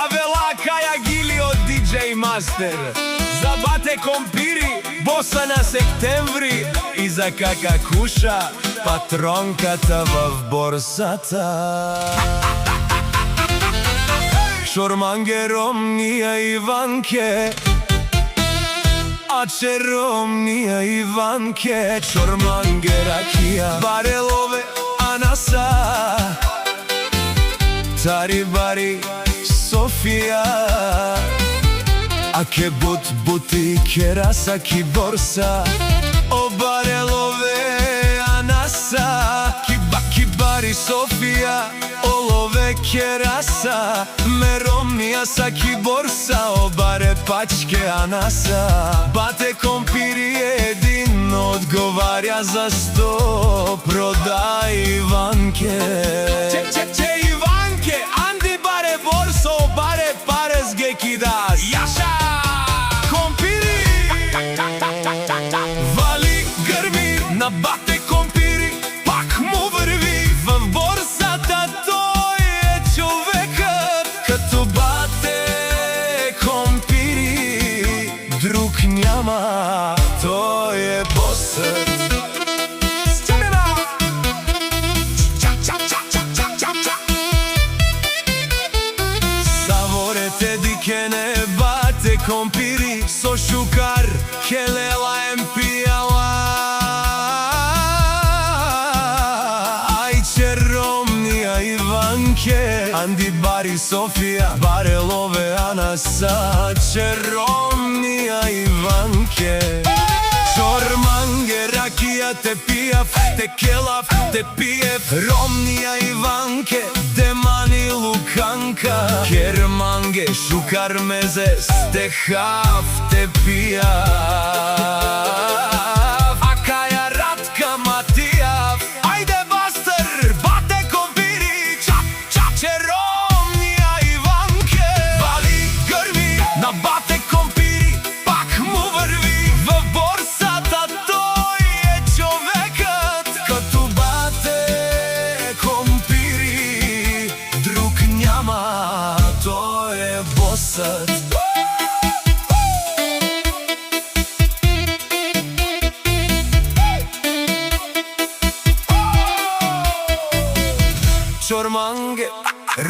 Avela Kaja Gilio DJ Master. Забате компири, боса на септември. И за кака куша патронката в борсата. Шорманге Ромнија Иванке, Аче Ромнија Иванке. Шорманге ракија, барелове анаса, Тари бари Софија. Аке бути кераса ки борса, О барелове анаса. Ки бари Софија, олове кераса. Ме Ромнија са ки борса, О баре пачке анаса. Бате компири един одговарја за 100, продај Иванке. Че Иванке, Анди баре борсо, баре парес ге кидас. Јаша! Компири! Вали грми на бате компири, пак му врви в борсата. Тој е човекот, като бате компири, друг няма, тој е босът. Саворете дикене бате компири, со шукар келела емпијала. Ајче Ромнија Иванке, Анди бари Софија, барелове анаса. Че Ромнија Иванке. Шорманге ракија те пијав, те келав, те пиев. Ромнија Иванке, демани луканка. Керманге шукар мезе, стехав, те пијав. А Каја Ратка Матијав, ајде бастер, бате компири, чап, че Ромнија Иванке. Вали грми на бате компири, пак му врви в борсата. Тој е човекот, като бате компири, друг няма, тој е босът. Шорманге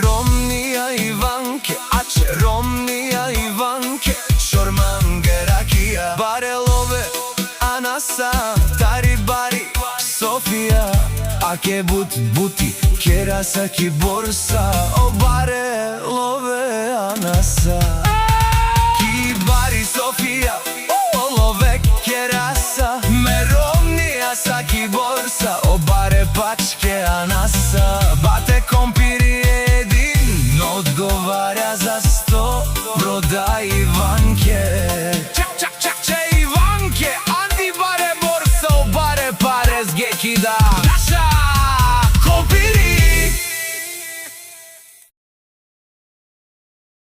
Ромнија Иванке, Аче Ромнија Иванке. Шорманге ракија, барелове анаса. Тари бари Софија, аке бути кераса ки борса. О барелове анаса. Ки бари Софија, олове кераса. Ме Ромнија са ки борса, О баре пачке анаса. Бате компири един одговарја за 100, продај Иванке. Че Иванке, Анди баре борса, О баре парес ге кида.